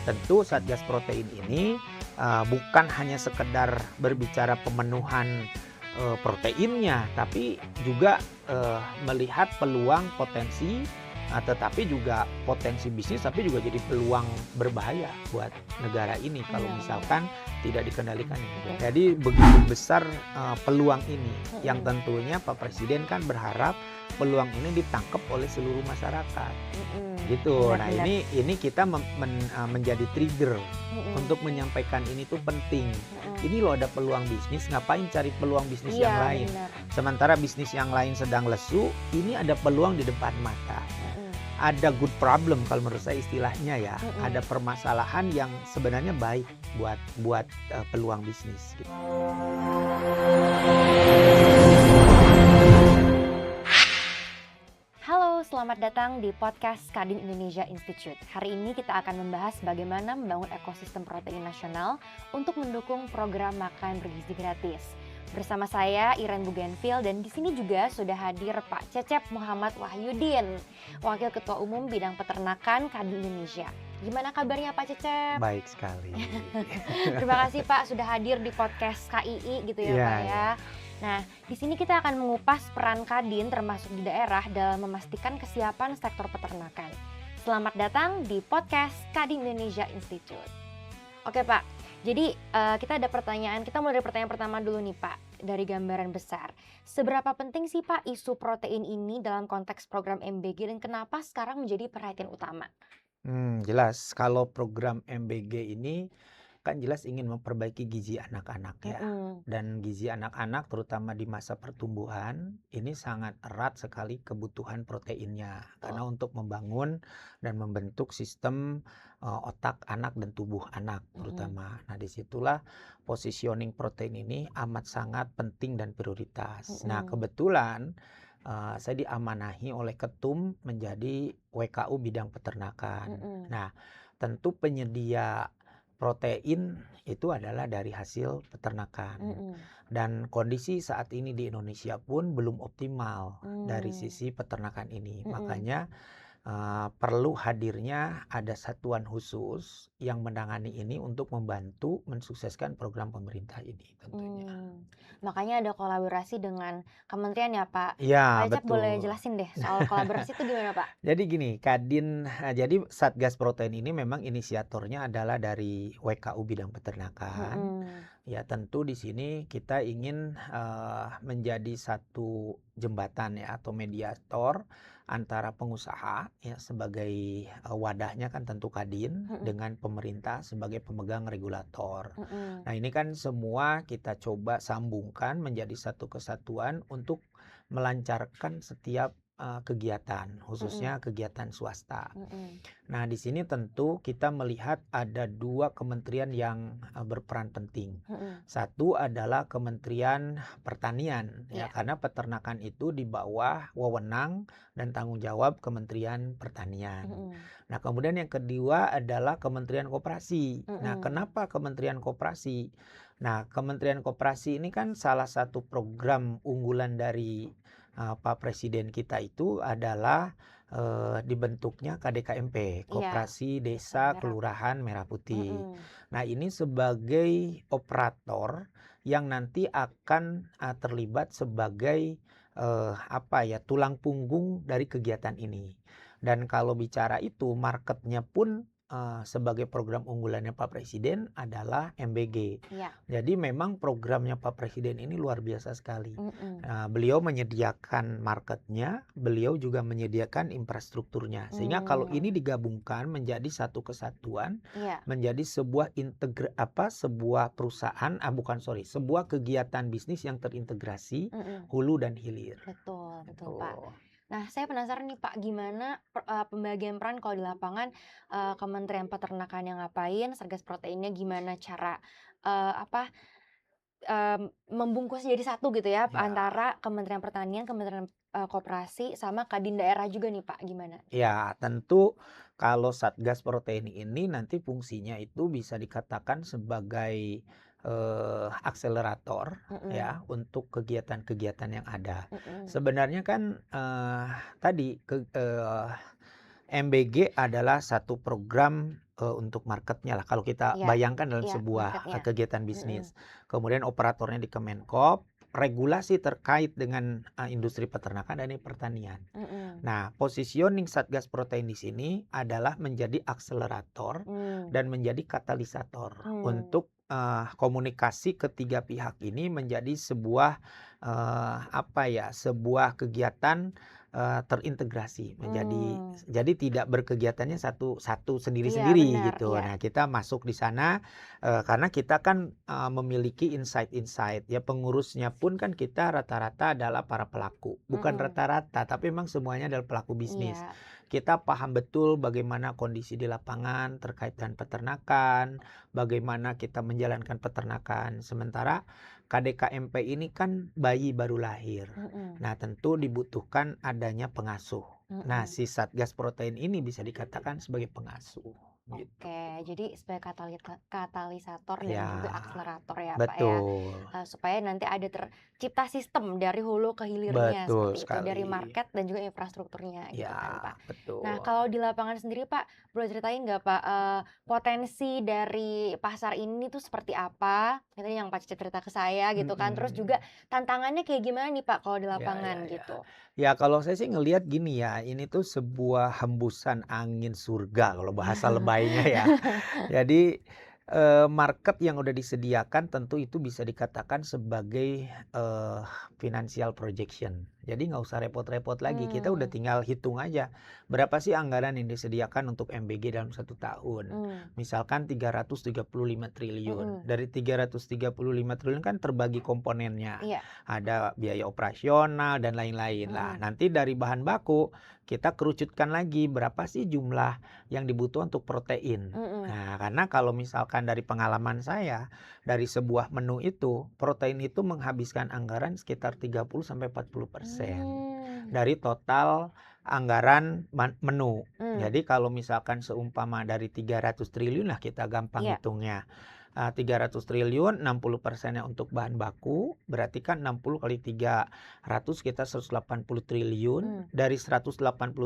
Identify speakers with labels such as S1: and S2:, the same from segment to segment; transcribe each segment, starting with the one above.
S1: tentu Satgas Protein ini bukan hanya sekedar berbicara pemenuhan proteinnya, tapi juga melihat peluang potensi, tetapi juga potensi bisnis, tapi juga jadi peluang berbahaya buat negara ini kalau misalkan tidak dikendalikan ini. Jadi begitu besar peluang ini, yang tentunya Pak Presiden kan berharap peluang ini ditangkap oleh seluruh masyarakat. Gitu. Nah, ini kita menjadi trigger untuk menyampaikan ini tuh penting. Ini loh ada peluang bisnis, ngapain cari peluang bisnis yang lain?
S2: Benar.
S1: Sementara bisnis yang lain sedang lesu, ini ada peluang di depan mata. Ada good problem kalau menurut saya istilahnya ya. Ada permasalahan yang sebenarnya baik buat peluang bisnis gitu.
S2: Halo, selamat datang di podcast Kadin Indonesia Institute. Hari ini kita akan membahas bagaimana membangun ekosistem protein nasional untuk mendukung program makan bergizi gratis. Bersama saya Iren Bugenvil dan di sini juga sudah hadir Pak Cecep Muhammad Wahyudin, Wakil Ketua Umum Bidang Peternakan Kadin Indonesia. Gimana kabarnya Pak Cecep?
S1: Baik sekali.
S2: Terima kasih Pak sudah hadir di podcast KII gitu ya Pak ya. Nah, di sini kita akan mengupas peran Kadin termasuk di daerah dalam memastikan kesiapan sektor peternakan. Selamat datang di podcast Kadin Indonesia Institute. Oke Pak, jadi kita ada pertanyaan, kita mulai dari pertanyaan pertama dulu nih Pak, dari gambaran besar. Seberapa penting sih Pak isu protein ini dalam konteks program MBG dan kenapa sekarang menjadi perhatian utama?
S1: Jelas kalau program MBG ini kan jelas ingin memperbaiki gizi anak-anak ya. Dan gizi anak-anak terutama di masa pertumbuhan ini sangat erat sekali kebutuhan proteinnya. Karena untuk membangun dan membentuk sistem otak anak dan tubuh anak terutama. Nah, disitulah positioning protein ini amat sangat penting dan prioritas. Nah, kebetulan saya diamanahi oleh Ketum menjadi WKU bidang peternakan. Nah, tentu penyedia protein itu adalah dari hasil peternakan. Dan kondisi saat ini di Indonesia pun belum optimal dari sisi peternakan ini. Makanya perlu hadirnya ada satuan khusus yang menangani ini untuk membantu mensukseskan program pemerintah ini tentunya.
S2: Makanya ada kolaborasi dengan kementerian ya Pak.
S1: Iya,
S2: Pak Cecep boleh
S1: betul.
S2: jelasin deh soal kolaborasi itu gimana Pak?
S1: Jadi gini, jadi Satgas Protein ini memang inisiatornya adalah dari WKU bidang peternakan. Ya tentu di sini kita ingin menjadi satu jembatan ya atau mediator antara pengusaha ya sebagai wadahnya kan tentu Kadin dengan pemerintah sebagai pemegang regulator. Nah, ini kan semua kita coba sambungkan menjadi satu kesatuan untuk melancarkan setiap kegiatan, khususnya kegiatan swasta. Nah, di sini tentu kita melihat ada dua kementerian yang berperan penting. Satu adalah Kementerian Pertanian, ya, karena peternakan itu di bawah wewenang dan tanggung jawab Kementerian Pertanian. Nah, kemudian yang kedua adalah Kementerian Koperasi. Nah, kenapa Kementerian Koperasi? Nah, Kementerian Koperasi ini kan salah satu program unggulan dari Pak Presiden kita itu adalah dibentuknya KDKMP, Koperasi Desa Kelurahan Merah Putih. Nah, ini sebagai operator yang nanti akan terlibat sebagai tulang punggung dari kegiatan ini. Dan kalau bicara itu marketnya pun sebagai program unggulannya Pak Presiden adalah MBG. Jadi memang programnya Pak Presiden ini luar biasa sekali. Beliau menyediakan marketnya, beliau juga menyediakan infrastrukturnya. Sehingga kalau ini digabungkan menjadi satu kesatuan, menjadi sebuah sebuah kegiatan bisnis yang terintegrasi hulu dan hilir.
S2: Betul Pak. Nah, saya penasaran nih Pak, gimana pembagian peran kalau di lapangan Kementerian Peternakan yang ngapain, Satgas Proteinnya gimana cara membungkus jadi satu gitu ya antara Kementerian Pertanian, Kementerian Koperasi sama Kadin daerah juga nih Pak, gimana?
S1: Ya, tentu kalau Satgas Protein ini nanti fungsinya itu bisa dikatakan sebagai akselerator ya untuk kegiatan-kegiatan yang ada. Sebenarnya kan tadi MBG adalah satu program untuk marketnya lah, kalau kita
S2: Iya,
S1: bayangkan dalam
S2: iya,
S1: sebuah
S2: marketnya.
S1: kegiatan bisnis. Kemudian operatornya di Kemenkop, regulasi terkait dengan industri peternakan dan pertanian. Nah, positioning Satgas Protein di sini adalah menjadi akselerator dan menjadi katalisator untuk komunikasi ketiga pihak ini menjadi sebuah sebuah kegiatan terintegrasi jadi tidak berkegiatannya satu
S2: Iya,
S1: sendiri-sendiri
S2: benar,
S1: gitu.
S2: iya.
S1: Nah, kita masuk di sana karena kita kan memiliki insight-insight ya, pengurusnya pun kan kita rata-rata adalah para pelaku. Bukan rata-rata, tapi memang semuanya adalah pelaku bisnis.
S2: Iya.
S1: Kita paham betul bagaimana kondisi di lapangan terkait dengan peternakan, bagaimana kita menjalankan peternakan. Sementara KDKMP ini kan bayi baru lahir. Nah, tentu dibutuhkan adanya pengasuh. Nah, si Satgas Protein ini bisa dikatakan sebagai pengasuh. Gitu.
S2: Oke, jadi sebagai katalisator dan juga
S1: Ya,
S2: akselerator ya Pak ya.
S1: betul.
S2: Supaya nanti ada tercipta sistem dari hulu ke hilirnya
S1: Betul
S2: seperti itu, dari
S1: sekali.
S2: market dan juga infrastrukturnya gitu kan
S1: Ya,
S2: Pak. Nah,
S1: betul.
S2: kalau di lapangan sendiri Pak, boleh ceritain nggak Pak potensi dari pasar ini tuh seperti apa? Itu yang Pak cerita ke saya gitu kan. Terus juga tantangannya kayak gimana nih Pak kalau di lapangan
S1: Ya.
S2: gitu?
S1: Ya, kalau saya sih ngelihat gini ya, ini tuh sebuah hembusan angin surga kalau bahasa lebaynya ya. Jadi market yang udah disediakan tentu itu bisa dikatakan sebagai financial projection. Jadi nggak usah repot-repot lagi, kita udah tinggal hitung aja berapa sih anggaran yang disediakan untuk MBG dalam 1 tahun. Misalkan 335 triliun. Dari 335 triliun kan terbagi komponennya.
S2: Iya.
S1: Ada biaya operasional dan lain-lain lah. Nanti dari bahan baku kita kerucutkan lagi berapa sih jumlah yang dibutuhkan untuk protein. Nah, karena kalau misalkan dari pengalaman saya, dari sebuah menu itu, protein itu menghabiskan anggaran sekitar 30-40% dari total anggaran menu. Jadi kalau misalkan seumpama dari 300 triliun lah kita gampang hitungnya. 300 triliun, 60%-nya untuk bahan baku, berarti kan 60 kali 300 kita 180 triliun. Dari 180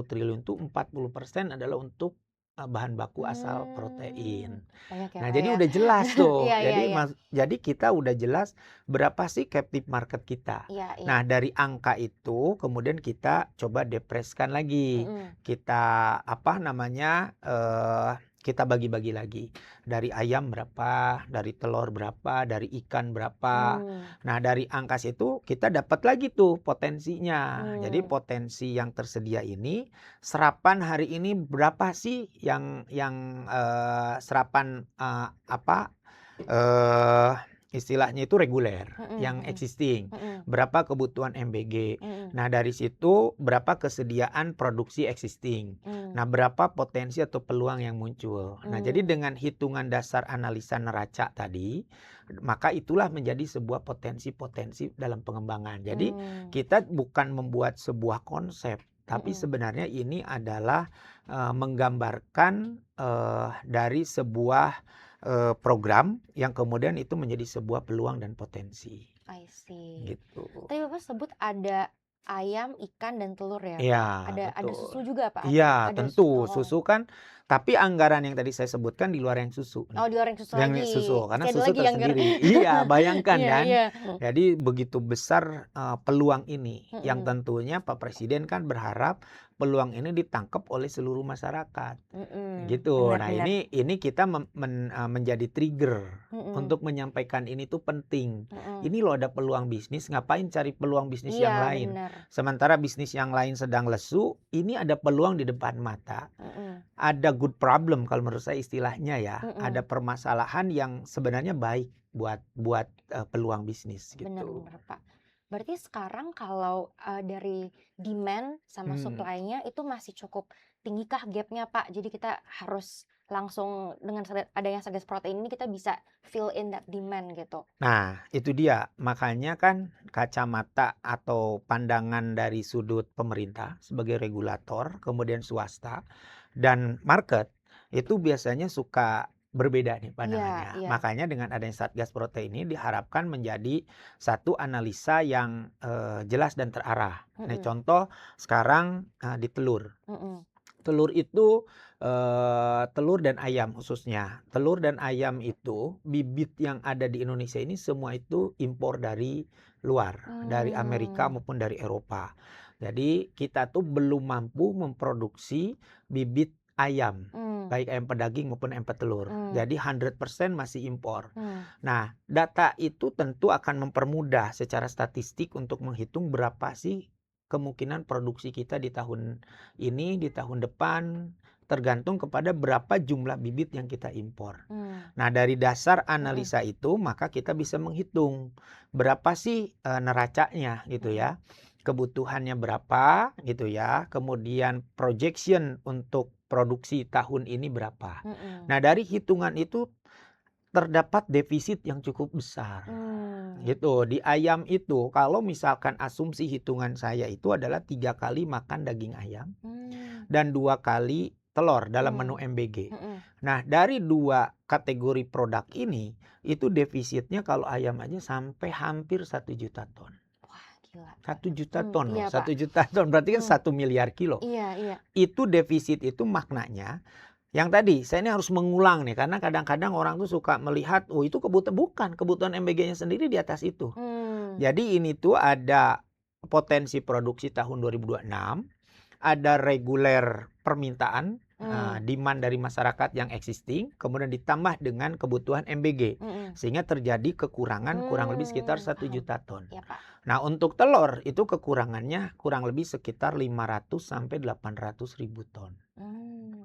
S1: triliun itu 40% adalah untuk bahan baku asal protein.
S2: Banyak ya
S1: Nah,
S2: Pak
S1: jadi
S2: ya.
S1: udah jelas tuh.
S2: Iya.
S1: Jadi kita udah jelas berapa sih captive market kita.
S2: Iya.
S1: Nah, dari angka itu kemudian kita coba depreskan lagi. Kita kita bagi-bagi lagi. Dari ayam berapa, dari telur berapa, dari ikan berapa. Nah, dari angka itu kita dapat lagi tuh potensinya. Jadi potensi yang tersedia ini, serapan hari ini berapa sih yang serapan istilahnya itu reguler, yang existing. Berapa kebutuhan MBG. Nah, dari situ berapa kesediaan produksi existing. Nah, berapa potensi atau peluang yang muncul. Nah, jadi dengan hitungan dasar analisa neraca tadi, maka itulah menjadi sebuah potensi-potensi dalam pengembangan. Jadi kita bukan membuat sebuah konsep, tapi sebenarnya ini adalah menggambarkan dari sebuah program yang kemudian itu menjadi sebuah peluang dan potensi.
S2: I see.
S1: Gitu.
S2: Tadi Bapak sebut ada ayam, ikan, dan telur ya
S1: Iya,
S2: Pak? Ada susu juga Pak?
S1: Iya,
S2: Ada
S1: tentu susu kan, tapi anggaran yang tadi saya sebutkan di luar yang susu nih.
S2: Oh, di luar yang susu
S1: Yang
S2: lagi.
S1: susu, karena
S2: Masih ada
S1: susu
S2: lagi yang
S1: tersendiri. Iya, bayangkan
S2: Iya,
S1: kan.
S2: iya.
S1: Jadi begitu besar peluang ini, yang tentunya Pak Presiden kan berharap peluang ini ditangkap oleh seluruh masyarakat. Gitu.
S2: Benar,
S1: Nah,
S2: benar.
S1: ini kita menjadi trigger untuk menyampaikan ini tuh penting. Ini loh ada peluang bisnis, ngapain cari peluang bisnis yang
S2: Iya,
S1: lain?
S2: benar.
S1: Sementara bisnis yang lain sedang lesu, ini ada peluang di depan mata. Ada good problem kalau menurut saya istilahnya ya. Ada permasalahan yang sebenarnya baik buat peluang bisnis gitu.
S2: Benar Pak. Berarti sekarang kalau dari demand sama supply-nya itu masih cukup tinggikah gap-nya Pak? Jadi kita harus langsung dengan adanya Satgas Protein ini kita bisa fill in that demand gitu.
S1: Nah, itu dia. Makanya kan kacamata atau pandangan dari sudut pemerintah sebagai regulator, kemudian swasta, dan market, itu biasanya suka berbeda nih pandangannya.
S2: Iya.
S1: Makanya dengan adanya Satgas Protein ini diharapkan menjadi satu analisa yang jelas dan terarah. Nah, contoh sekarang di telur. Telur itu, telur dan ayam khususnya. Telur dan ayam itu, bibit yang ada di Indonesia ini semua itu impor dari luar, dari Amerika
S2: Mmm.
S1: maupun dari Eropa. Jadi kita tuh belum mampu memproduksi bibit ayam,
S2: Mmm.
S1: baik ayam pedaging maupun ayam petelur.
S2: Mmm.
S1: Jadi 100% masih impor.
S2: Mmm.
S1: Nah, data itu tentu akan mempermudah secara statistik untuk menghitung berapa sih kemungkinan produksi kita di tahun ini, di tahun depan, tergantung kepada berapa jumlah bibit yang kita impor.
S2: Mmm.
S1: Nah, dari dasar
S2: Mhm.
S1: analisa itu, maka kita bisa menghitung berapa sih neracanya gitu
S2: Mhm.
S1: ya. Kebutuhannya berapa gitu ya. Kemudian projection untuk produksi tahun ini berapa.
S2: Mhm.
S1: Nah, dari hitungan itu terdapat defisit yang cukup besar.
S2: Mmm.
S1: Gitu. Di ayam itu kalau misalkan asumsi hitungan saya itu adalah 3 kali makan daging ayam
S2: Mmm.
S1: dan 2 kali telur dalam menu
S2: Mmm.
S1: MBG.
S2: Mhm.
S1: Nah, dari 2 kategori produk ini, itu defisitnya kalau ayam aja sampai hampir 1 juta ton.
S2: Wah, gila.
S1: 1 juta ton loh,
S2: Iya, Pak.
S1: 1 juta ton berarti kan
S2: Mmm.
S1: 1 miliar kilo.
S2: Iya iya.
S1: Itu defisit itu maknanya yang tadi, saya ini harus mengulang nih, karena kadang-kadang orang tuh suka melihat, oh itu kebutuhan, bukan, kebutuhan MBG-nya sendiri di atas itu.
S2: Mmm.
S1: Jadi ini tuh ada potensi produksi tahun 2026, ada reguler permintaan,
S2: Mmm.
S1: demand dari masyarakat yang existing, kemudian ditambah dengan kebutuhan MBG.
S2: Mhm.
S1: Sehingga terjadi kekurangan kurang lebih sekitar 1
S2: Paham.
S1: juta ton.
S2: Iya, Pak.
S1: Nah, untuk telur itu kekurangannya kurang lebih sekitar 500 sampai 800 ribu ton.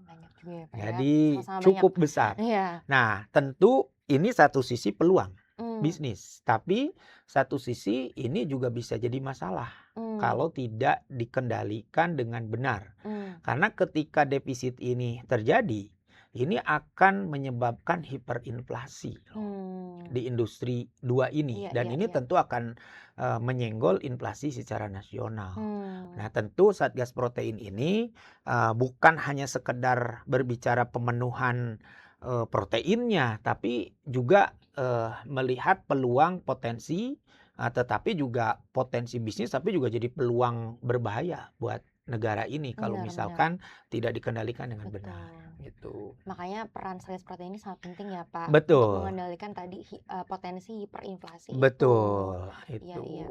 S2: Banyak juga ya, Pak, ya,
S1: Jadi
S2: sama-sama banyak.
S1: cukup besar.
S2: Iya.
S1: Nah, tentu ini satu sisi peluang
S2: Mmm.
S1: bisnis, tapi satu sisi ini juga bisa jadi masalah
S2: Mmm.
S1: kalau tidak dikendalikan dengan benar.
S2: Mmm.
S1: Karena ketika defisit ini terjadi, ini akan menyebabkan hiperinflasi
S2: Mmm.
S1: di industri 2 ini,
S2: Iya
S1: dan
S2: iya
S1: ini
S2: iya.
S1: tentu akan menyenggol inflasi secara nasional.
S2: Mmm.
S1: Nah, tentu Satgas Protein ini bukan hanya sekedar berbicara pemenuhan proteinnya, tapi juga melihat peluang potensi, tetapi juga potensi bisnis, tapi juga jadi peluang berbahaya buat negara ini kalau
S2: Benar benar.
S1: misalkan tidak dikendalikan dengan benar,
S2: Betul.
S1: gitu.
S2: Makanya peran Satgas Protein ini sangat penting ya, Pak, untuk
S1: Betul,
S2: mengendalikan tadi potensi hiperinflasi itu.
S1: betul,
S2: Iya
S1: itu.
S2: iya.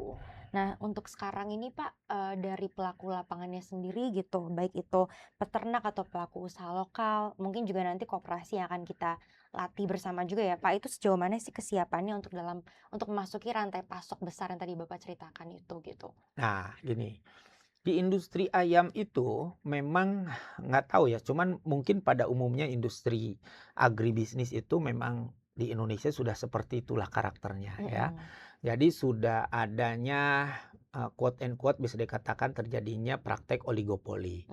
S2: Nah, untuk sekarang ini, Pak, dari pelaku lapangannya sendiri gitu, baik itu peternak atau pelaku usaha lokal, mungkin juga nanti koperasi yang akan kita latih bersama juga ya, Pak, itu sejauh mana sih kesiapannya untuk memasuki rantai pasok besar yang tadi Bapak ceritakan itu, gitu?
S1: Nah, gini, di industri ayam itu memang nggak tahu ya, cuman mungkin pada umumnya industri agribisnis itu memang di Indonesia sudah seperti itulah karakternya ya.
S2: Mhm.
S1: Jadi sudah adanya quote and quote bisa dikatakan terjadinya praktek oligopoli.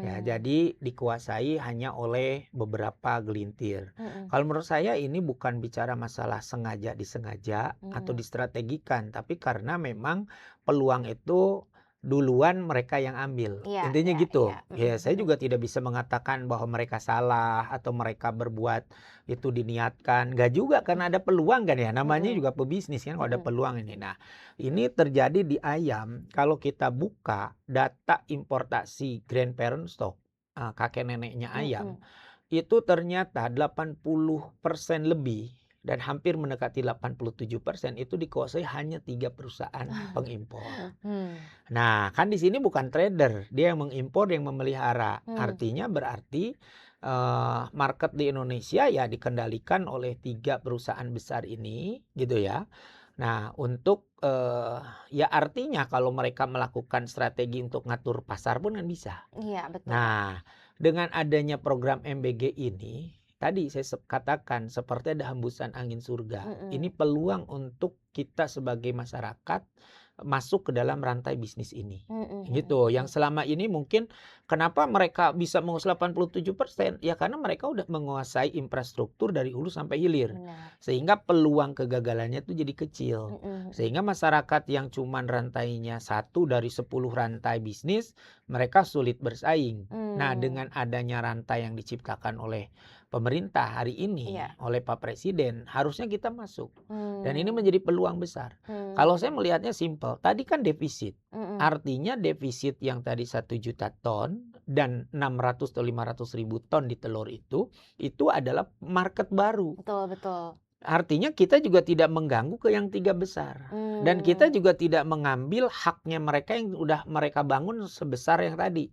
S1: Ya,
S2: Mmm.
S1: jadi dikuasai hanya oleh beberapa gelintir.
S2: Mhm.
S1: Kalau menurut saya ini bukan bicara masalah sengaja disengaja atau
S2: Mhm.
S1: distrategikan, tapi karena memang peluang itu duluan mereka yang ambil.
S2: Iya
S1: Intinya
S2: iya iya.
S1: gitu.
S2: Mhm
S1: Ya, saya
S2: mhm.
S1: juga tidak bisa mengatakan bahwa mereka salah atau mereka berbuat itu diniatkan. Nggak juga, karena ada peluang kan ya. Namanya
S2: Mhm.
S1: juga pebisnis kan, kalau ada
S2: Mhm.
S1: peluang ini. Nah, ini terjadi di ayam. Kalau kita buka data importasi grandparent stock, kakek neneknya ayam,
S2: Mhm.
S1: itu ternyata 80% lebih dan hampir mendekati 87% itu dikuasai hanya 3 perusahaan pengimpor.
S2: Mmm.
S1: Nah, kan di sini bukan trader, dia yang mengimpor, yang memelihara.
S2: Mmm.
S1: Artinya berarti market di Indonesia ya dikendalikan oleh 3 perusahaan besar ini, gitu ya. Nah, untuk ya artinya kalau mereka melakukan strategi untuk ngatur pasar pun kan bisa.
S2: Iya, betul, Pak.
S1: Nah, dengan adanya program MBG ini, tadi saya katakan seperti ada hembusan angin surga. Ini
S2: Mhm.
S1: peluang untuk kita sebagai masyarakat masuk ke dalam rantai bisnis ini.
S2: Mhm mhm
S1: Gitu.
S2: mhm.
S1: Yang selama ini mungkin kenapa mereka bisa menguasai 87%? Ya karena mereka udah menguasai infrastruktur dari hulu sampai hilir.
S2: Benar.
S1: Sehingga peluang kegagalannya itu jadi kecil.
S2: Mhm mhm.
S1: Sehingga masyarakat yang cuman rantainya 1 dari 10 rantai bisnis, mereka sulit bersaing. Nah,
S2: Mmm.
S1: dengan adanya rantai yang diciptakan oleh pemerintah hari
S2: Iya.
S1: ini, oleh Pak Presiden, harusnya kita masuk. Dan ini
S2: Mmm.
S1: menjadi peluang besar. Kalau saya
S2: Mmm.
S1: melihatnya simpel, tadi kan defisit.
S2: Mhm.
S1: Artinya defisit yang tadi 1 juta ton dan 600 atau 500 ribu ton di telur itu adalah market baru.
S2: Betul, betul.
S1: Artinya kita juga tidak mengganggu ke yang 3 besar. Dan kita juga tidak mengambil haknya mereka yang udah mereka bangun sebesar yang tadi.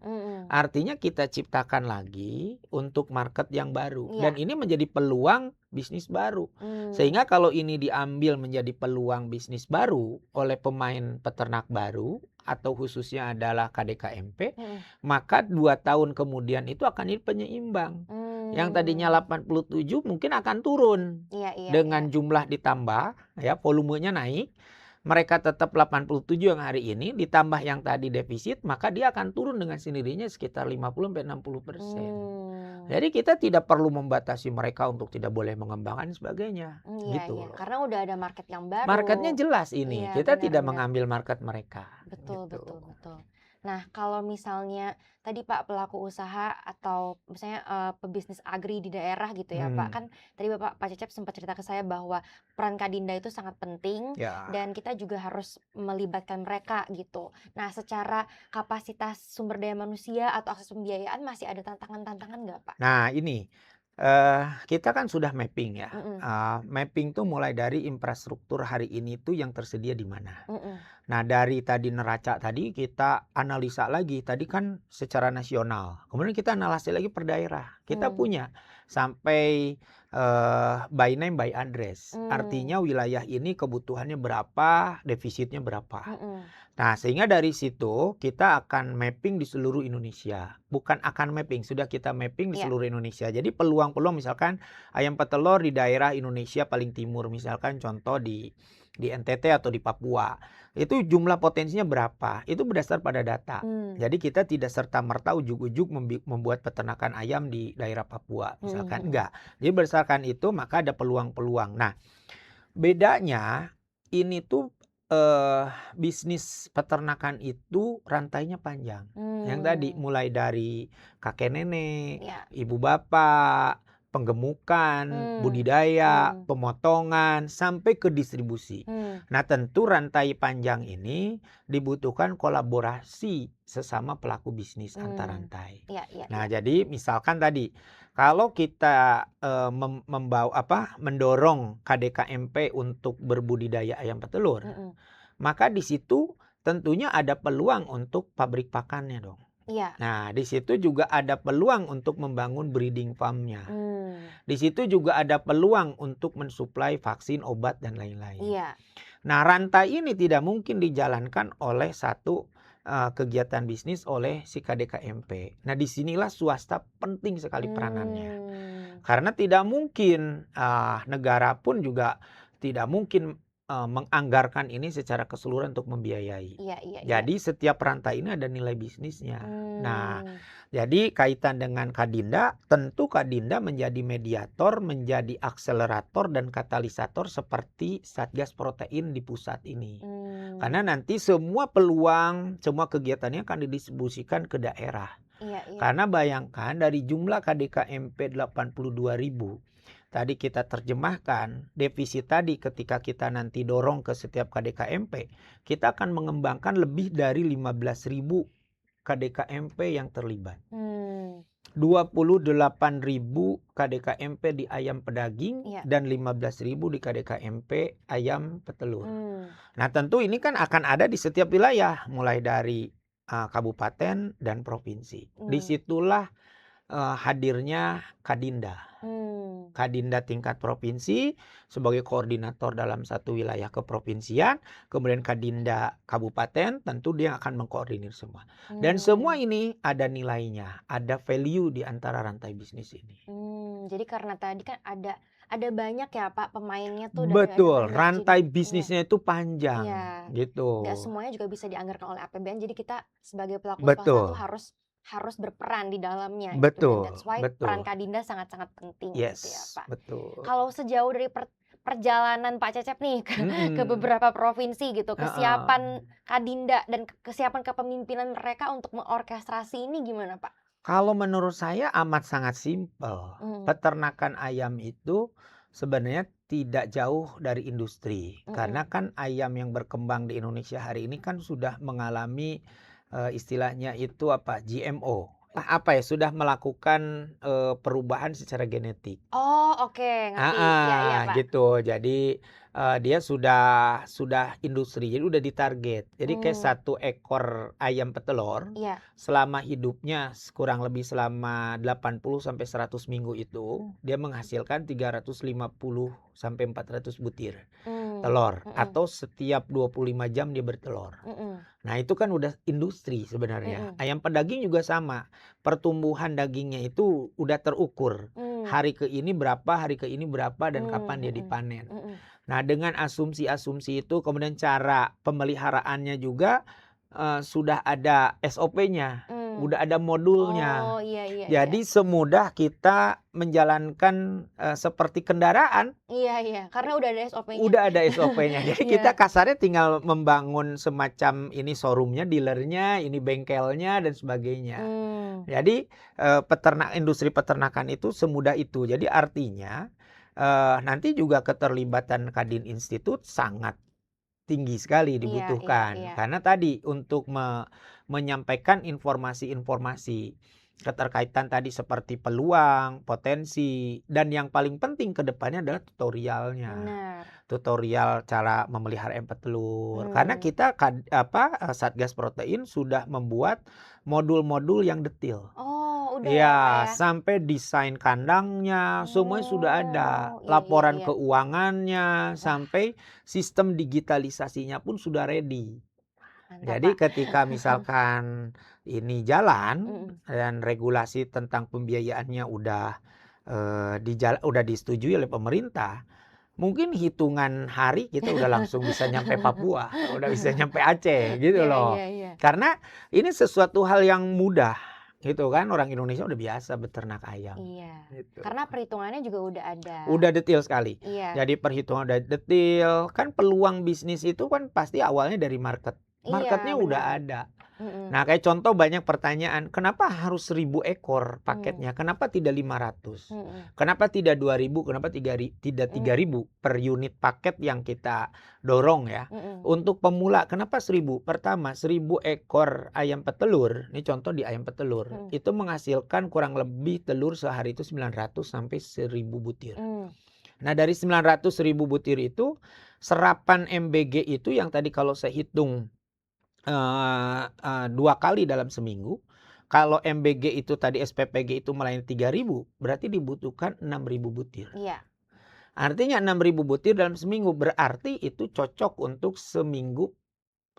S1: Artinya kita ciptakan lagi untuk market yang baru. Dan ini menjadi peluang bisnis baru. Sehingga kalau ini diambil menjadi peluang bisnis baru oleh pemain peternak baru atau khususnya adalah KDKMP, maka 2 tahun kemudian itu akan jadi penyeimbang. Yang tadinya 87 mungkin akan turun dengan jumlah ditambah, ya volumenya naik. Mereka tetap 87 yang hari ini ditambah yang tadi defisit, maka dia akan turun dengan sendirinya sekitar 50-60%. Jadi kita tidak perlu membatasi mereka untuk tidak boleh mengembangkan dan sebagainya. Gitu.
S2: Karena udah ada market yang baru.
S1: Marketnya jelas ini. Kita tidak mengambil market mereka.
S2: Betul, gitu. betul. Nah, kalau misalnya tadi Pak pelaku usaha atau misalnya pebisnis agri di daerah gitu ya Pak, kan tadi Pak Cecep sempat cerita ke saya bahwa peran Kadinda itu sangat penting dan kita juga harus melibatkan mereka gitu. Nah, secara kapasitas sumber daya manusia atau akses pembiayaan masih ada tantangan-tantangan nggak Pak?
S1: Nah, ini kita kan sudah mapping ya. Mapping tuh mulai dari infrastruktur hari ini tuh yang tersedia di mana. Nah, dari tadi neraca tadi kita analisa lagi. Tadi kan secara nasional. Kemudian kita analisa lagi per daerah. Kita punya sampai by name by address. Artinya wilayah ini kebutuhannya berapa, defisitnya berapa. Nah, sehingga dari situ kita akan mapping di seluruh Indonesia. Bukan akan mapping, sudah kita mapping di seluruh Indonesia. Jadi peluang-peluang misalkan ayam petelur di daerah Indonesia paling timur, misalkan contoh di NTT atau di Papua. Itu jumlah potensinya berapa? Itu berdasar pada data. Jadi kita tidak serta-merta ujuk-ujuk membuat peternakan ayam di daerah Papua, misalkan enggak. Jadi berdasarkan itu maka ada peluang-peluang. Nah, bedanya ini tuh bisnis peternakan itu rantainya panjang. Yang tadi mulai dari kakek nenek, ibu bapak, penggemukan, budidaya, pemotongan, sampai ke distribusi. Nah, tentu rantai panjang ini dibutuhkan kolaborasi sesama pelaku bisnis antar rantai. Nah, jadi misalkan tadi kalau kita mendorong KDKMP untuk berbudidaya ayam petelur, maka di situ tentunya ada peluang untuk pabrik pakannya dong. Nah, di situ juga ada peluang untuk membangun breeding farm-nya. Di situ juga ada peluang untuk mensuplai vaksin, obat, dan lain-lain. Nah, rantai ini tidak mungkin dijalankan oleh satu kegiatan bisnis oleh si KDKMP. Nah, disinilah swasta penting sekali peranannya. Karena tidak mungkin negara pun juga tidak mungkin menganggarkan ini secara keseluruhan untuk membiayai. Jadi setiap rantai ini ada nilai bisnisnya. Nah, jadi kaitan dengan Kadinda, tentu Kadinda menjadi mediator, menjadi akselerator dan katalisator seperti Satgas Protein di pusat ini. Karena nanti semua peluang, semua kegiatannya akan didistribusikan ke daerah. Karena bayangkan dari jumlah KDKMP 82.000, tadi kita terjemahkan defisit tadi ketika kita nanti dorong ke setiap KDKMP, kita akan mengembangkan lebih dari 15.000 KDKMP yang terlibat. 28.000 KDKMP di ayam pedaging dan 15.000 di KDKMP ayam petelur. Nah, tentu ini kan akan ada di setiap wilayah, mulai dari kabupaten dan provinsi. Disitulah hadirnya Kadinda. Kadinda tingkat provinsi sebagai koordinator dalam satu wilayah keprovinsian, kemudian Kadinda kabupaten, tentu dia akan mengkoordinir semua. Dan semua ini ada nilainya, ada value di antara rantai bisnis ini.
S2: Jadi karena tadi kan ada banyak ya Pak pemainnya tuh.
S1: Betul, rantai bisnisnya itu panjang gitu.
S2: Nggak semuanya juga bisa dianggarkan oleh APBN, jadi kita sebagai pelaku swasta tuh harus berperan di dalamnya.
S1: Betul.
S2: Gitu. That's why peran Kadinda sangat-sangat penting gitu ya Pak.
S1: Betul.
S2: Kalau sejauh dari perjalanan Pak Cecep nih ke beberapa provinsi gitu, kesiapan Kadinda dan kesiapan kepemimpinan mereka untuk mengorkestrasi ini gimana Pak?
S1: Kalau menurut saya amat sangat simpel. Peternakan ayam itu sebenarnya tidak jauh dari industri. Karena kan ayam yang berkembang di Indonesia hari ini kan sudah mengalami istilahnya itu GMO, apa ya, sudah melakukan, perubahan secara genetik.
S2: Oh, oke, ngerti. Iya iya, Pak.
S1: Gitu. Jadi, dia sudah industri, jadi udah ditarget. Jadi kayak
S2: Mmm,
S1: satu ekor ayam petelur,
S2: iya.
S1: selama hidupnya kurang lebih selama 80 sampai 100 minggu itu, dia menghasilkan 350 sampai 400 butir telur,
S2: Mhm,
S1: atau setiap 25 jam dia bertelur.
S2: mhm,
S1: Nah, itu kan udah industri sebenarnya.
S2: mhm.
S1: Ayam pedaging juga sama. Pertumbuhan dagingnya itu udah terukur.
S2: Mmm,
S1: Hari ke ini berapa, hari ke ini berapa, dan kapan dia
S2: mhm,
S1: dipanen.
S2: mhm.
S1: Nah, dengan asumsi-asumsi itu, kemudian cara pemeliharaannya juga sudah ada SOP-nya,
S2: Mmm.
S1: udah ada
S2: Oh,
S1: modulnya.
S2: iya iya iya.
S1: Jadi semudah kita menjalankan seperti kendaraan.
S2: Iya iya, karena udah ada SOP-nya.
S1: Udah ada SOP-nya. Jadi
S2: Iya.
S1: kita kasarnya tinggal membangun semacam ini showroom-nya, dealer-nya, ini bengkelnya dan sebagainya.
S2: Mmm,
S1: Jadi, industri peternakan itu semudah itu. Jadi artinya, nanti juga keterlibatan Kadin Institut sangat tinggi sekali
S2: iya iya
S1: dibutuhkan.
S2: iya.
S1: Karena tadi untuk menyampaikan informasi-informasi keterkaitan tadi seperti peluang, potensi, dan yang paling penting ke depannya adalah tutorialnya.
S2: Bener.
S1: Tutorial cara memelihara ayam petelur. Karena
S2: Mmm.
S1: kita Satgas Protein sudah membuat modul-modul yang detail.
S2: Oh, udah ya, Pak,
S1: Iya,
S2: ya?
S1: sampai desain kandangnya, semuanya sudah ada.
S2: Oh, iya iya
S1: Laporan
S2: iya.
S1: keuangannya,
S2: Wah,
S1: sampai sistem digitalisasinya pun sudah ready.
S2: mantap,
S1: Jadi
S2: Pak.
S1: ketika misalkan ini jalan
S2: Mhm.
S1: dan regulasi tentang pembiayaannya udah disetujui oleh pemerintah, mungkin hitungan hari kita udah langsung bisa nyampe Papua, udah bisa nyampe Aceh gitu
S2: Iya iya
S1: loh.
S2: iya.
S1: Karena ini sesuatu hal yang mudah gitu kan, orang Indonesia udah biasa beternak ayam
S2: Iya,
S1: gitu.
S2: karena perhitungannya juga udah ada.
S1: Udah detail sekali.
S2: Iya.
S1: Jadi perhitungan udah detail, kan peluang bisnis itu kan pasti awalnya dari market.
S2: Iya,
S1: Marketnya udah
S2: benar.
S1: ada.
S2: Mhm,
S1: Nah, kayak contoh banyak pertanyaan, kenapa harus 1.000 ekor
S2: mmm,
S1: paketnya? Kenapa tidak 500?
S2: mhm,
S1: Kenapa tidak 2.000? Kenapa tidak
S2: mhm,
S1: 3.000 per unit paket yang kita dorong ya?
S2: mhm,
S1: Untuk pemula, kenapa 1.000? Pertama, 1.000 ekor ayam petelur, ini contoh di ayam petelur,
S2: mhm,
S1: itu menghasilkan kurang lebih telur sehari itu 900 sampai 1.000 butir.
S2: mmm,
S1: Nah, dari 900 1.000 butir itu, serapan MBG itu yang tadi kalau saya hitung 2 kali dalam seminggu. Kalau MBG itu tadi SPPG itu melayani 3.000, berarti dibutuhkan 6.000 butir.
S2: iya.
S1: Artinya 6.000 butir dalam seminggu, berarti itu cocok untuk seminggu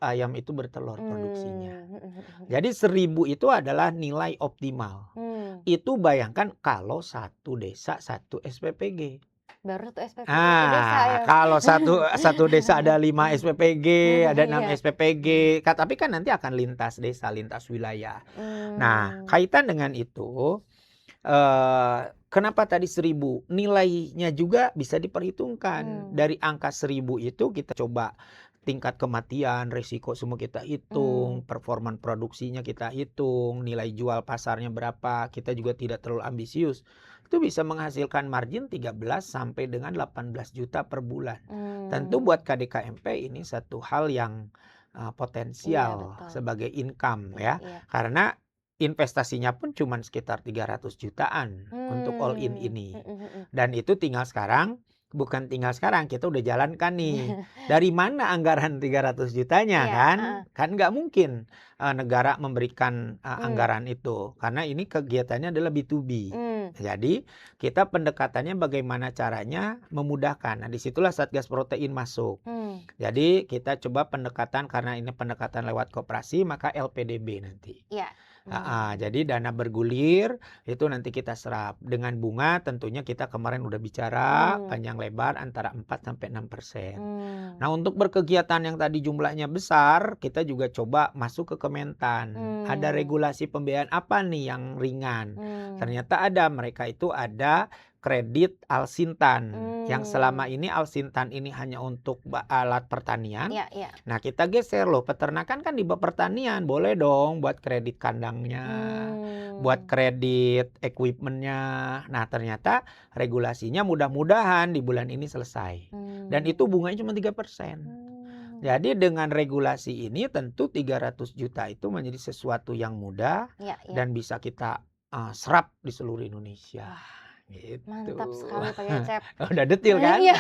S1: ayam itu bertelur produksinya.
S2: Mhm mhm mhm.
S1: Jadi 1.000 itu adalah nilai optimal.
S2: Mmm,
S1: Itu bayangkan kalau satu desa satu SPPG.
S2: baru tuh SPPG sedesa ya?
S1: Kalau satu satu desa ada 5 SPPG, ada 6
S2: Iya.
S1: SPPG, tapi kan nanti akan lintas desa, lintas wilayah. Nah,
S2: Mmm,
S1: kaitan dengan itu, kenapa tadi 1.000? Nilainya juga bisa diperhitungkan.
S2: mmm,
S1: Dari angka 1.000 itu kita coba tingkat kematian, risiko semua kita
S2: mmm,
S1: hitung, performa produksinya kita hitung, nilai jual pasarnya berapa, kita juga tidak terlalu ambisius. Itu bisa menghasilkan margin 13 sampai dengan 18 juta per bulan. Tentu
S2: mmm,
S1: buat KDKMP ini satu hal yang
S2: iya
S1: potensial
S2: betul.
S1: sebagai income
S2: Iya
S1: ya.
S2: iya.
S1: Karena investasinya pun cuma sekitar 300 jutaan untuk all in
S2: Mmm,
S1: ini.
S2: mhm mhm.
S1: Dan itu bukan tinggal sekarang, kita udah jalankan nih. Dari mana anggaran 300 jutanya
S2: Iya,
S1: kan?
S2: heeh,
S1: Kan nggak mungkin negara memberikan
S2: mmm,
S1: anggaran itu. Karena ini kegiatannya adalah B2B.
S2: mmm,
S1: Jadi kita pendekatannya bagaimana caranya memudahkan. Nah, disitulah Satgas Protein masuk.
S2: mmm,
S1: Jadi kita coba pendekatan, karena ini pendekatan lewat koperasi, maka LPDB nanti.
S2: iya,
S1: Jadi dana bergulir itu nanti kita serap dengan bunga, tentunya kita kemarin udah bicara
S2: mmm,
S1: panjang lebar antara 4 sampai 6%.
S2: mmm,
S1: Nah, untuk berkegiatan yang tadi jumlahnya besar, kita juga coba masuk ke Kementan. Ada
S2: mmm,
S1: regulasi pembiayaan apa nih yang ringan?
S2: mmm,
S1: Ternyata ada, mereka itu ada kredit Alsintan. Yang selama
S2: mmm,
S1: ini Alsintan ini hanya untuk alat pertanian.
S2: iya iya,
S1: Nah, kita geser loh, peternakan kan di bawah pertanian, boleh dong buat kredit kandangnya, buat
S2: mmm,
S1: kredit equipmentnya. Nah, ternyata regulasinya mudah-mudahan di bulan ini selesai. Dan
S2: mmm,
S1: itu bunganya cuma 3%. Jadi dengan regulasi ini tentu 300 juta itu menjadi sesuatu yang mudah
S2: Ya, ya.
S1: dan bisa kita serap di seluruh Indonesia.
S2: Wah,
S1: Gitu.
S2: mantap sekali Pak Cecep.
S1: Udah detil kan?
S2: Iya,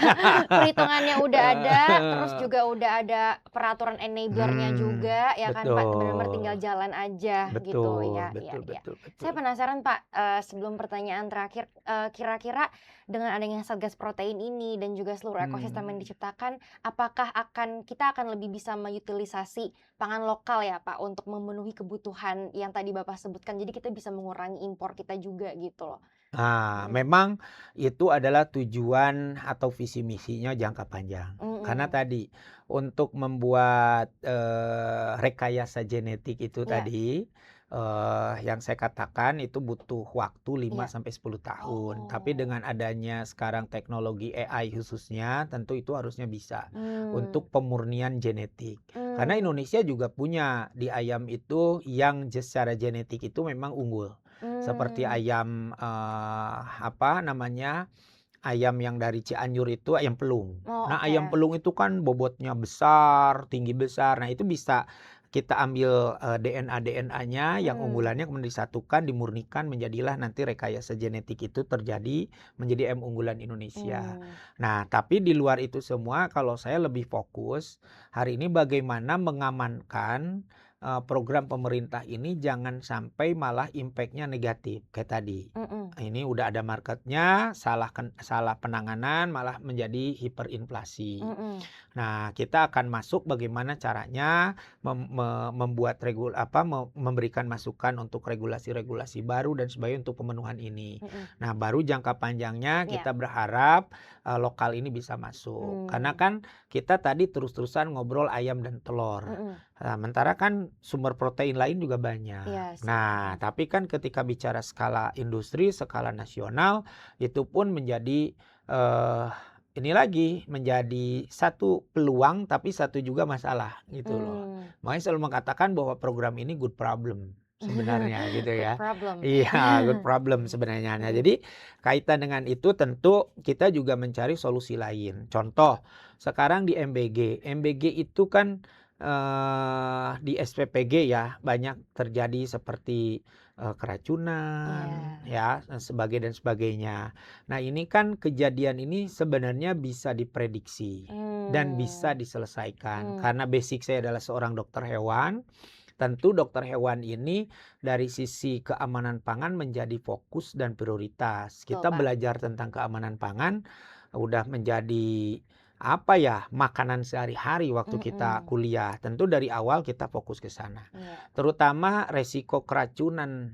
S2: perhitungannya udah ada, terus juga udah ada peraturan enabler-nya juga, ya kan Pak, benar-benar tinggal
S1: Betul.
S2: jalan aja gitu ya, ya,
S1: Betul,
S2: ya.
S1: betul,
S2: Saya
S1: betul.
S2: penasaran Pak, sebelum pertanyaan terakhir, kira-kira dengan adanya Satgas Protein ini dan juga seluruh ekosistem yang diciptakan, apakah kita akan lebih bisa mengutilisasi pangan lokal ya Pak, untuk memenuhi kebutuhan yang tadi Bapak sebutkan, jadi kita bisa mengurangi impor kita juga gitu loh.
S1: Memang itu adalah tujuan atau visi misinya jangka panjang. Karena
S2: Mhm.
S1: tadi untuk membuat rekayasa genetik itu
S2: Iya,
S1: tadi yang saya katakan itu butuh waktu 5
S2: iya.
S1: sampai 10 tahun. Tapi
S2: Oh.
S1: dengan adanya sekarang teknologi AI khususnya, tentu itu harusnya bisa
S2: Mmm.
S1: untuk pemurnian genetik. Karena
S2: Mmm.
S1: Indonesia juga punya di ayam itu yang secara genetik itu memang unggul. Seperti
S2: Mmm.
S1: ayam, apa namanya, ayam yang dari Cianjur itu ayam pelung.
S2: Oh,
S1: Nah, ayam
S2: oke.
S1: pelung itu kan bobotnya besar, tinggi besar. Nah, itu bisa kita ambil, DNA-nya yang
S2: Mhm.
S1: unggulannya kemudian disatukan, dimurnikan menjadilah nanti rekayasa genetik itu terjadi menjadi ayam unggulan Indonesia.
S2: Mmm.
S1: Nah, tapi di luar itu semua kalau saya lebih fokus hari ini bagaimana mengamankan program pemerintah ini jangan sampai malah impact-nya negatif kayak tadi.
S2: Mhm.
S1: Ini udah ada marketnya, salah penanganan malah menjadi hiperinflasi.
S2: Mhm.
S1: Nah, kita akan masuk bagaimana caranya membuat memberikan masukan untuk regulasi-regulasi baru dan sebagainya untuk pemenuhan ini.
S2: Mhm.
S1: Nah, baru jangka panjangnya
S2: Iya.
S1: kita berharap lokal ini bisa masuk. Karena
S2: Mmm.
S1: kan kita tadi terus-terusan ngobrol ayam dan telur.
S2: Mhm.
S1: Sementara kan sumber protein lain juga
S2: Iya
S1: banyak.
S2: sih.
S1: Nah, tapi kan ketika bicara skala industri, skala nasional, itu pun menjadi eh, ini lagi menjadi satu peluang tapi satu juga masalah gitu loh.
S2: Mmm.
S1: Makanya selalu mengatakan bahwa program ini good problem sebenarnya gitu
S2: Good
S1: ya.
S2: problem.
S1: Iya, good problem sebenarnya. Nah,
S2: Mhm.
S1: jadi kaitan dengan itu tentu kita juga mencari solusi lain. Contoh, sekarang di MBG. MBG itu kan di SPPG ya banyak terjadi seperti keracunan
S2: Iya.
S1: ya dan sebagainya. Nah, ini kan kejadian ini sebenarnya bisa diprediksi dan bisa
S2: Mmm.
S1: diselesaikan.
S2: Mmm.
S1: Karena basic saya adalah seorang dokter hewan, tentu dokter hewan ini dari sisi keamanan pangan menjadi fokus dan prioritas.
S2: Betul,
S1: Kita
S2: Pak.
S1: belajar tentang keamanan pangan udah menjadi apa ya, makanan sehari-hari waktu kita
S2: Mhm.
S1: kuliah. Tentu dari awal kita fokus ke sana.
S2: Iya.
S1: Terutama resiko keracunan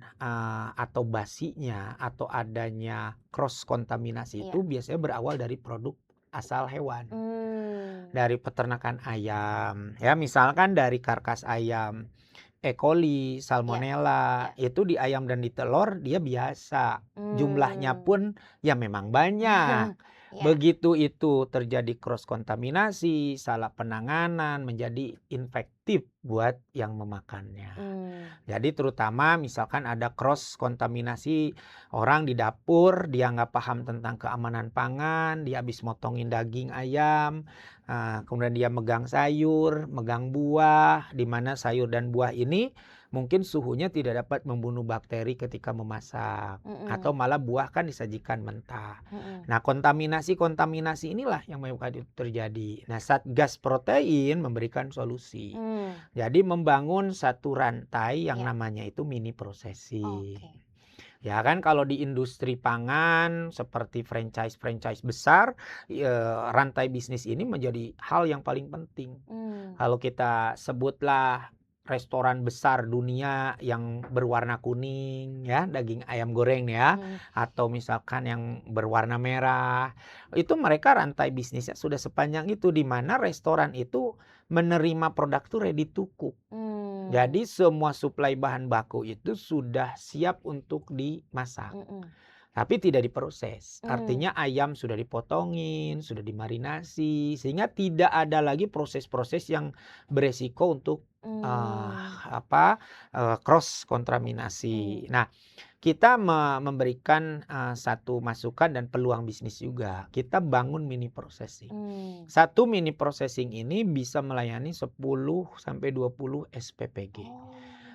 S1: atau basinya atau adanya cross kontaminasi
S2: Iya.
S1: itu biasanya berawal dari produk asal hewan.
S2: Mmm.
S1: Dari peternakan ayam, ya misalkan dari karkas ayam E. coli,
S2: Iya.
S1: salmonella,
S2: Iya.
S1: itu di ayam dan di telur dia biasa. Jumlahnya
S2: Mmm.
S1: pun ya memang banyak.
S2: Iya.
S1: Begitu itu terjadi cross kontaminasi, salah penanganan, menjadi infektif buat yang memakannya.
S2: Mmm.
S1: Jadi terutama misalkan ada cross kontaminasi orang di dapur, dia nggak paham tentang keamanan pangan, dia habis motongin daging ayam, kemudian dia megang sayur, megang buah, di mana sayur dan buah ini mungkin suhunya tidak dapat membunuh bakteri ketika memasak. Atau
S2: Mhm.
S1: malah buah kan disajikan mentah.
S2: Mhm.
S1: Nah, kontaminasi inilah yang menyebabkan itu terjadi. Nah, Satgas Protein memberikan solusi.
S2: Mmm.
S1: Jadi membangun satu rantai yang
S2: Iya.
S1: namanya itu mini processing.
S2: Oke.
S1: Ya kan kalau di industri pangan seperti franchise besar, rantai bisnis ini menjadi hal yang paling penting.
S2: Mmm.
S1: Kalau kita sebutlah restoran besar dunia yang berwarna kuning ya, daging ayam goreng ya,
S2: Mhm.
S1: atau misalkan yang berwarna merah, itu mereka rantai bisnisnya sudah sepanjang itu, di mana restoran itu menerima produk tuh ready to cook.
S2: Mmm.
S1: Jadi semua suplai bahan baku itu sudah siap untuk dimasak.
S2: Mhm.
S1: tapi tidak diproses.
S2: Hmm.
S1: Artinya ayam sudah dipotongin, sudah dimarinasi, sehingga tidak ada lagi proses-proses yang beresiko untuk cross kontaminasi. Nah, kita memberikan satu masukan dan peluang bisnis juga. Kita bangun mini processing. Satu mini processing ini bisa melayani 10 sampai 20 SPPG.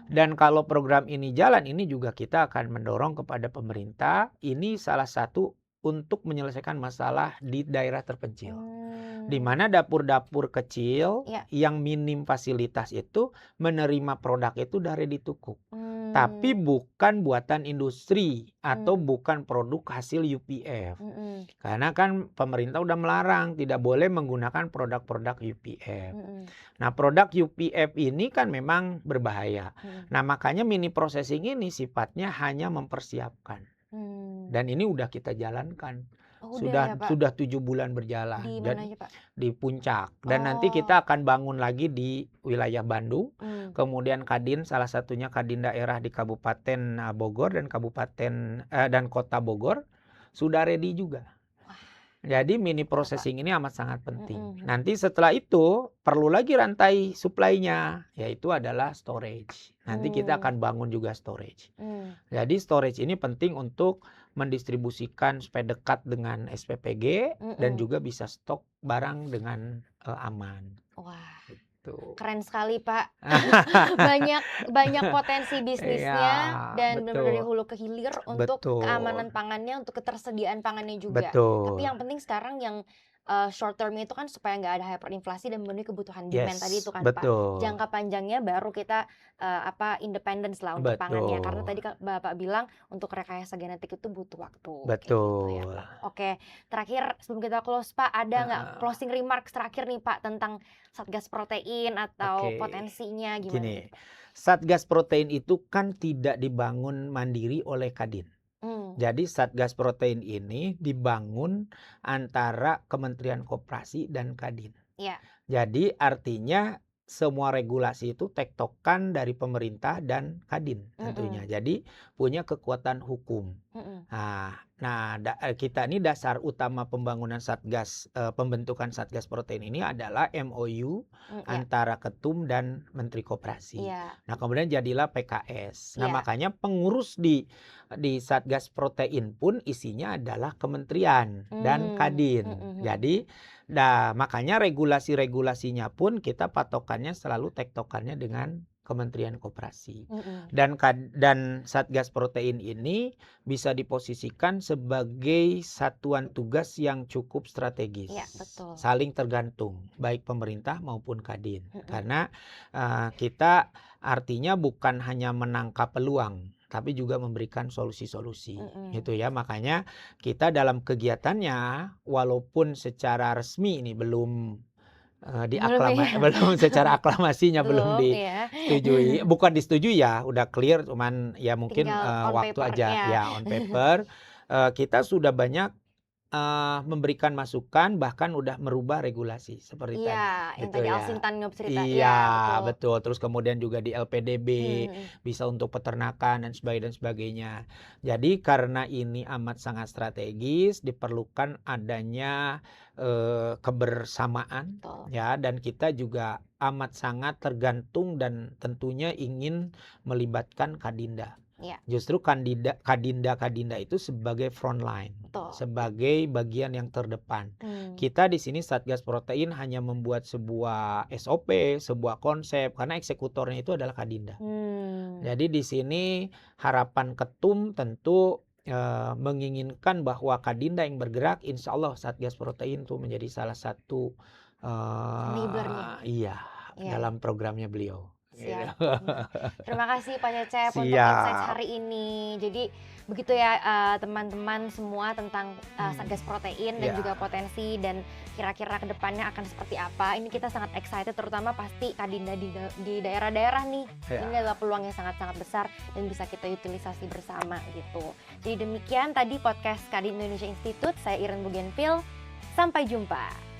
S1: Dan kalau program ini jalan, ini juga kita akan mendorong kepada pemerintah. Ini salah satu untuk menyelesaikan masalah di daerah terpencil. Di mana dapur-dapur kecil yang minim fasilitas itu menerima produk itu dari ready to cook. Tapi bukan buatan industri atau bukan produk hasil UPF. Karena kan pemerintah udah melarang tidak boleh menggunakan produk-produk UPF. Nah, produk UPF ini kan memang berbahaya. Nah, makanya mini processing ini sifatnya hanya mempersiapkan. Dan ini udah kita jalankan. Sudah 7 bulan berjalan.
S2: Di mana aja, Pak?
S1: Di Puncak. Dan nanti kita akan bangun lagi di wilayah Bandung. Kemudian Kadin, salah satunya Kadin daerah di Kabupaten Bogor dan Kota Bogor sudah ready juga. Jadi mini processing ini amat sangat penting. Nanti setelah itu perlu lagi rantai suplainya, yaitu adalah storage. Nanti kita akan bangun juga storage. Jadi storage ini penting untuk mendistribusikan supaya dekat dengan SPPG dan juga bisa stok barang dengan aman.
S2: Wah,
S1: gitu.
S2: Keren sekali, Pak. banyak potensi bisnisnya dan benar-benar dari hulu ke hilir untuk keamanan pangannya, untuk ketersediaan pangannya juga. Tapi yang penting sekarang yang short term itu kan supaya nggak ada hyperinflasi dan memenuhi kebutuhan demand tadi itu kan, Pak. Jangka panjangnya baru kita independence lah untuk pangannya, karena tadi Bapak bilang untuk rekayasa genetik itu butuh waktu.
S1: Betul.
S2: Gitu ya, Pak. Oke, terakhir sebelum kita close, Pak, ada nggak closing remarks terakhir nih, Pak, tentang Satgas Protein atau potensinya gimana?
S1: Gini, Satgas Protein itu kan tidak dibangun mandiri oleh Kadin. Jadi Satgas Protein ini dibangun antara Kementerian Koperasi dan Kadin. Jadi artinya semua regulasi itu tektokan dari pemerintah dan Kadin tentunya. Jadi punya kekuatan hukum. Nah, kita ini dasar utama pembangunan Satgas, pembentukan Satgas Protein ini adalah MOU antara Ketum dan Menteri Koperasi. Nah, kemudian jadilah PKS. Nah, makanya pengurus di Satgas Protein pun isinya adalah kementerian dan Kadin. Jadi, makanya regulasi-regulasinya pun kita patokannya selalu tektokannya dengan Kementerian Koperasi. Dan Satgas Protein ini bisa diposisikan sebagai satuan tugas yang cukup strategis. Saling tergantung, baik pemerintah maupun Kadin. Karena kita artinya bukan hanya menangkap peluang, tapi juga memberikan solusi-solusi. Gitu ya. Makanya kita dalam kegiatannya, walaupun secara resmi ini belum belum secara aklamasinya belum disetujui, bukan disetujui ya, udah clear, cuman ya mungkin waktu aja on paper. Kita sudah banyak memberikan masukan, bahkan udah merubah regulasi seperti tadi.
S2: Yang tadi Alsintan cerita.
S1: Betul. Terus kemudian juga di LPDB bisa untuk peternakan dan sebagainya. Jadi karena ini amat sangat strategis, diperlukan adanya kebersamaan ya, dan kita juga amat sangat tergantung dan tentunya ingin melibatkan Kadinda. Justru Kadinda itu sebagai frontline, sebagai bagian yang terdepan. Kita di sini Satgas Protein hanya membuat sebuah SOP, sebuah konsep, karena eksekutornya itu adalah Kadinda. Jadi di sini harapan Ketum tentu menginginkan bahwa Kadinda yang bergerak, insya Allah Satgas Protein itu menjadi salah satu dalam programnya beliau.
S2: Siap. Terima kasih Pak Cecep untuk insight hari ini. Jadi begitu ya teman-teman semua tentang Satgas Protein dan juga potensi dan kira-kira kedepannya akan seperti apa. Ini kita sangat excited, terutama pasti Kadinda di daerah-daerah nih. Ini adalah peluang yang sangat-sangat besar dan bisa kita utilisasi bersama gitu. Jadi demikian tadi podcast Kadin Indonesia Institute. Saya Iren Bougainville. Sampai jumpa.